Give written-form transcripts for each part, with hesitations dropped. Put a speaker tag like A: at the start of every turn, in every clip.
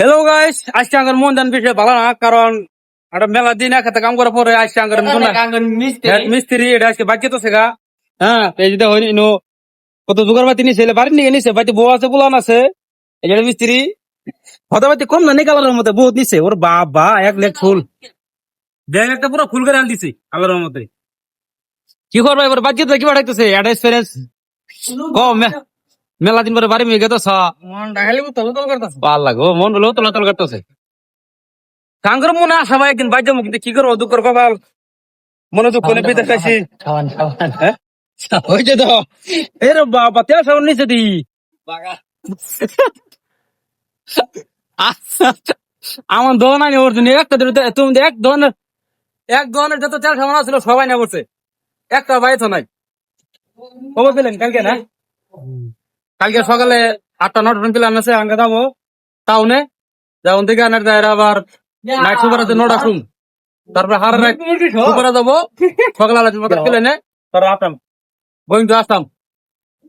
A: Hello guys, আজকে আমার মন জান বিষয় ভালো না, কারণ একটা মেলা দিন একসাথে কাম করার পরে আজকে আমার মিস্ত্রি এটা আজকে বাকি তো সেগা। হ্যাঁ, এই যেটা হয়নি নো কত জোগাড় বাতি নিছে, বাড়ির নিয়ে নিছে, বাড়িতে বউ আছে বুলান আছে, এই যে মিস্ত্রি হতাবাতি কম না, নেই কালারের মধ্যে বহুত নিছে। ওর বাবা এক লেখ ফুল ব্যাগ একটা পুরো ফুল করে আন দিছে কালারের মধ্যে। কি করবো এবার বাকি তো কি বাড়াইতেছে এটা এক্সপিরিয়েন্স কম। মেলা দিন পরে বাড়ি মেয়ে গেতো ভাল লাগো, মন হলো তলাতল করতেছে। সাংগ্র মনে আসা ভাই একদিন বাইরে যাবো, কিন্তু কি করবো, দুঃখের কপাল, মনোযোগ করে বিদেশ আসি। হয়েছে তো এর বাবা তেল সাবান নিচে দি আমার দোকান আনি ওর জন্য একটা তুমি এক ধরনের যত তেল সাবান আছিল সবাই না বলছে, একটা বাইতো নাই। খবর পেলেন কালকে? না, কালকে সকালে 8টা-9টা প্ল্যান আছে, আঙ্গা যাবো টাউনে, যেমন থেকে আনার যায় আবার নাইট সুপার আছে 9টা রুম, তারপরে হার নাইট সুপারে যাবো সকালে প্লেনে, তারপর আসতাম বইং তো আসতাম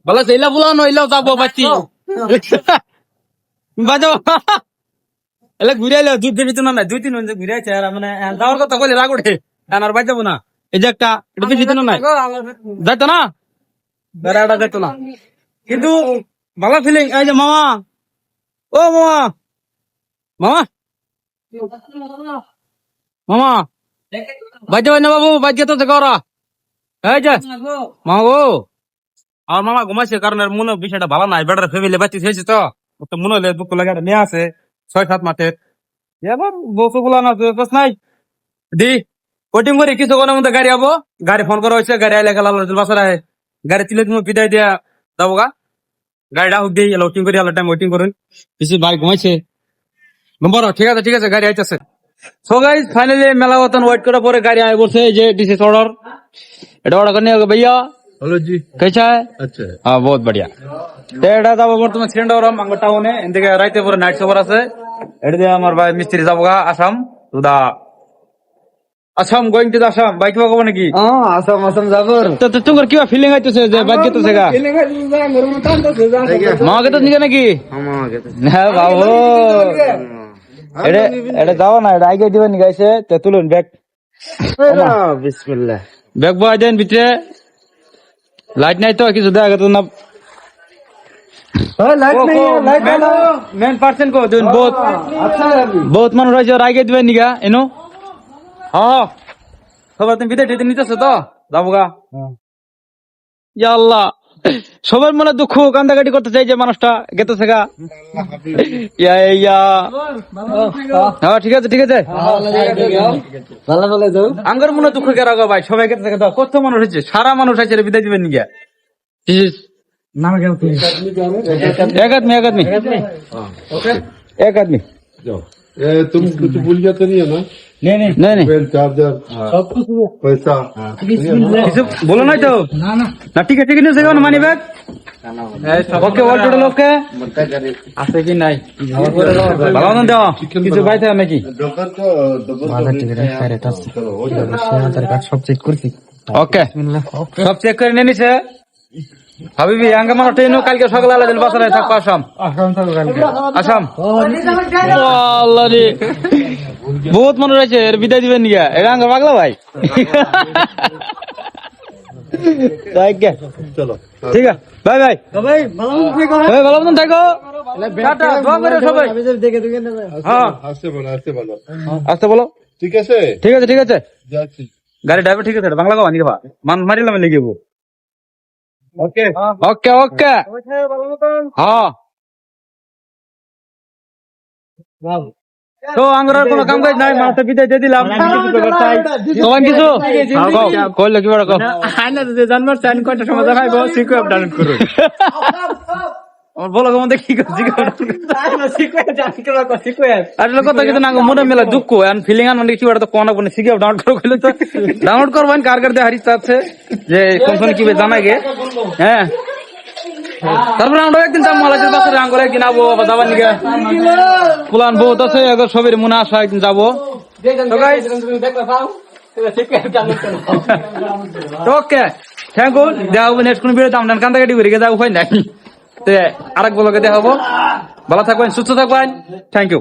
A: বলে ইলা বুলানো ইলাও যাবো বাচ্চি বাজো এলা ঘুরে এলো দুধ দেবি তো না, 2-3 ঘন্টা ঘুরে আছে। আর মানে যাওয়ার কথা বলে রাগ ওঠে, আর বাজ যাবো না। এই যে একটা এটা বেশি দিন নাই যাইতো না, বেড়াটা যাইতো না, কিন্তু ভালো ফিলিং। এই যে মামা, ও মামা, মামা মামা বাজে না বাবু, বাজে তো ওরা। এই যে মামা গো, আমার মামা ঘুমাইছে, কারণ এর মনে বিষয়টা ভালো নাই, বেটার ফ্যামিলি বাচ্চা হয়েছে তো, তো মনে হলে দুঃখ লাগে। একটা মেয়ে আছে 6-7 মাসের, এবার বসু গুলা না নাই দি ওয়েটিং করি কিছুক্ষণের মধ্যে গাড়ি আবো। গাড়ি ফোন করা হয়েছে, গাড়ি আইলে গেল বাসার আয়, গাড়ি তুলে তুমি বিদায় দিয়া যাবো গা। গাড়িটা হুক দিয়ে ওয়েটিং করি, আলো টাইম ওয়েটিং করুন। কিছু ভাই ঘুমাইছে, বড় ঠিক আছে ঠিক আছে, গাড়ি আইতেছে। সো গাইস ফাইনালি মেলা মতন ওয়েট করার পরে গাড়ি আয় বলছে, যে ডিসিস ऑर्डर এটা অর্ডার करने होगा भैया। हेलो जी, कैसा है? अच्छा है, हाँ बहुत बढ़िया। এটা যাবো বর্তমান সিলিন্ডার মাঙ্গো টাউনে, এদিকে রাইতে পরে নাইট সুপার আছে। এটা দিয়ে আমার ভাই মিস্ত্রি যাবো গা Assam to the Assam, going to the Assam. Bike পাবো নাকি?
B: আসাম আসাম যাবো।
A: তো তোমার কি ফিলিং হইতেছে যে বাইক যেতেছে গা? মামাকে তো নিকে নাকি? হ্যাঁ বাবু, এটা যাও না, এটা আগে দিবেন গাইছে। তো তুলুন ব্যাগ,
B: বিসমিল্লাহ।
A: ব্যাগ বয় দেন ভিতরে। লাইট নাই তো কিছু দেখা তো না। মেন পার্সেন্ট কো দিন, বহুত মানুষ রয়েছে, ওর আগে দিবেন নিগা এনো। হ্যাঁ সবাই তুমি বিদায় দিতে নিতেছো তো, যাবো গা। ইয়া আল্লাহ, সবার মনে দুঃখ কান্দাকাটি করতে চাই, যে মানুষটা গেতেছে গা। ইয়া ইয়া হ্যাঁ ঠিক আছে ঠিক আছে, আঙ্গর মনে দুঃখ কে রাখো ভাই, সবাই গেতেছে গা। কত মানুষ হয়েছে, সারা মানুষ আছে বিদায় দিবেন নিগা। एक आदमी
B: तुम कुछ भूल गया तो नहीं है ना?
A: नहीं
B: मोबाइल, चार्जर, सब कुछ, पैसा
A: बोलो ना तो ना। ठीक है नहीं सेगा मानी bag okay, all total okay আছে কি নাই ভালো না দাও কিছু বাইতে নাকি? সব চেক করছি, ওকে সব চেক করে নিয়ে নিছে। হাবিবি আঙ্গা মানুষ ট্রেন কালকে সকালে আলাদা বাসায় থাকবো আসাম। আসাম আল্লাহ রে, বহুত মানুষ আছে, এর বিদায় দিবেন নিয়া। এটা আঙ্গা পাগলা ভাই।
B: चलो
A: ঠিক আছে, বাই বাই ভালো মতন থাকো, টাটা, দোয়া করে সবাই। হ্যাঁ আসতে বলো।
B: ঠিক আছে
A: ঠিক আছে ঠিক আছে,
B: যাচ্ছি।
A: গাড়ি ড্রাইভার ঠিক আছে, বাংলা কবা নিবা মান মারিলাম লেগে।
B: ওকে
A: ওকে ওকে হ্যাঁ। তো আঙ্গরার কোনো কাম কাজ নাই, মানুষটা বিদায় দিয়ে দিলাম। তোমার কিছু কইলে কি বড় জানবার চান কয়টা সময় ভাই সিকো আপ ডাউনলোড করুন। আমার বলো মধ্যে কি করছি আসলে কথা কিন্তু না মনে মেলা দুঃখ ফিলিং আন মানে কি তো কোন সিকো আপ ডাউনলোড করে কইলে তো ডাউনলোড করবেন। কার কার দিয়ে হারিস আছে যে কোন কি জানাই গে। হ্যাঁ তারপরে আমরা একদিন যাবো মালাজের বাসারে, আঙ্গুর একদিন আবো যাবার নিকে প্লান বহুত আছে, সবের মনে আসা একদিন যাবো। ওকে থ্যাংক ইউ, দেখা হবো নেক্সট কোন ভিডিওতে। আমরা কান্দাকাটি করে যাবো, উপায় নাই। আরেক বলকে দেখা হবো। ভালো থাকবেন, সুস্থ থাকবেন, থ্যাংক ইউ।